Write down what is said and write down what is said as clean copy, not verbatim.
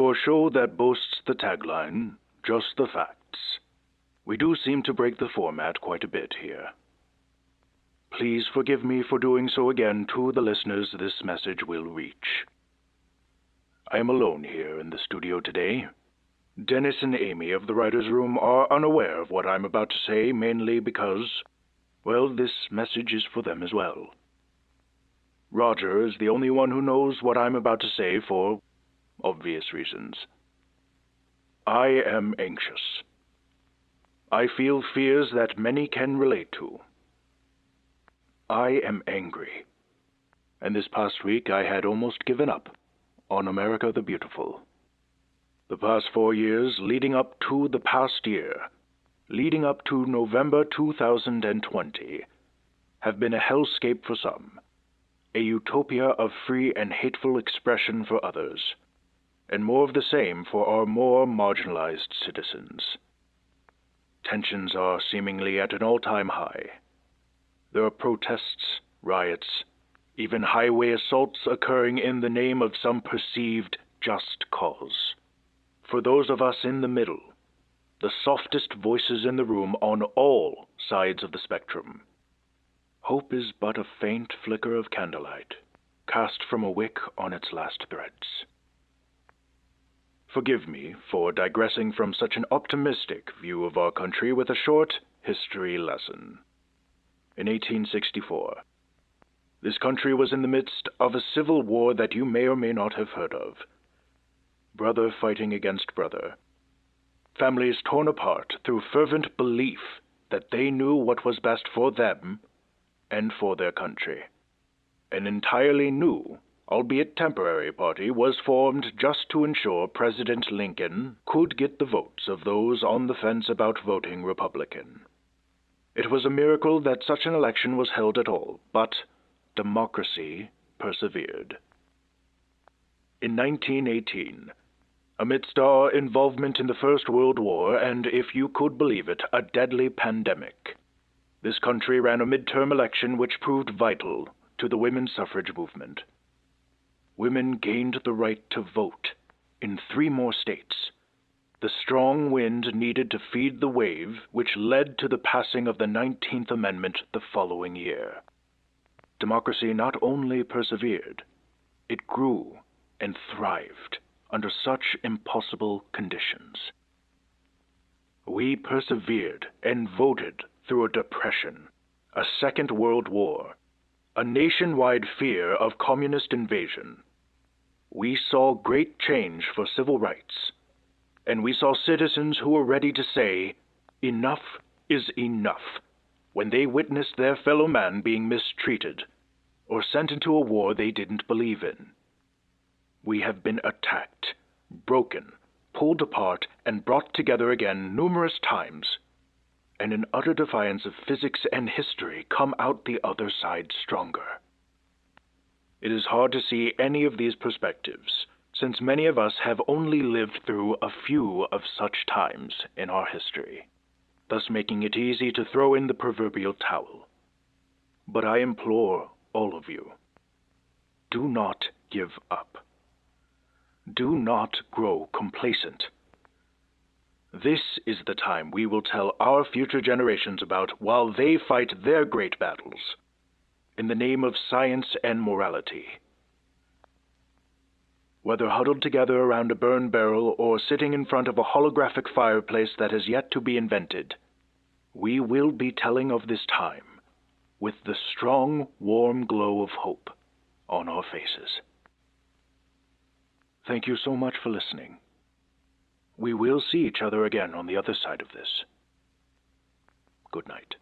For a show that boasts the tagline, "Just the Facts," we do seem to break the format quite a bit here. Please forgive me for doing so again to the listeners this message will reach. I am alone here in the studio today. Dennis and Amy of the writer's room are unaware of what I'm about to say, mainly because, well, this message is for them as well. Roger is the only one who knows what I'm about to say for obvious reasons. I am anxious. I feel fears that many can relate to. I am angry. And this past week I had almost given up on America the Beautiful. The past 4 years leading up to the past year, leading up to November 2020, have been a hellscape for some, a utopia of free and hateful expression for others, and more of the same for our more marginalized citizens. Tensions are seemingly at an all-time high. There are protests, riots, even highway assaults occurring in the name of some perceived just cause. For those of us in the middle, the softest voices in the room on all sides of the spectrum, hope is but a faint flicker of candlelight, cast from a wick on its last threads. Forgive me for digressing from such an optimistic view of our country with a short history lesson. In 1864, this country was in the midst of a civil war that you may or may not have heard of. Brother fighting against brother. Families torn apart through fervent belief that they knew what was best for them and for their country. An entirely new, albeit temporary, party was formed just to ensure President Lincoln could get the votes of those on the fence about voting Republican. It was a miracle that such an election was held at all, but democracy persevered. In 1918, amidst our involvement in the First World War and, if you could believe it, a deadly pandemic, this country ran a midterm election which proved vital to the women's suffrage movement. Women gained the right to vote in 3 more states. The strong wind needed to feed the wave which led to the passing of the 19th Amendment the following year. Democracy not only persevered, it grew and thrived under such impossible conditions. We persevered and voted through a depression, a Second World War, a nationwide fear of communist invasion. We saw great change for civil rights, and we saw citizens who were ready to say, enough is enough, when they witnessed their fellow man being mistreated or sent into a war they didn't believe in. We have been attacked, broken, pulled apart, and brought together again numerous times, and in utter defiance of physics and history come out the other side stronger. It is hard to see any of these perspectives, since many of us have only lived through a few of such times in our history, thus making it easy to throw in the proverbial towel. But I implore all of you, do not give up. Do not grow complacent. This is the time we will tell our future generations about while they fight their great battles in the name of science and morality. Whether huddled together around a burn barrel or sitting in front of a holographic fireplace that has yet to be invented, we will be telling of this time with the strong, warm glow of hope on our faces. Thank you so much for listening. We will see each other again on the other side of this. Good night.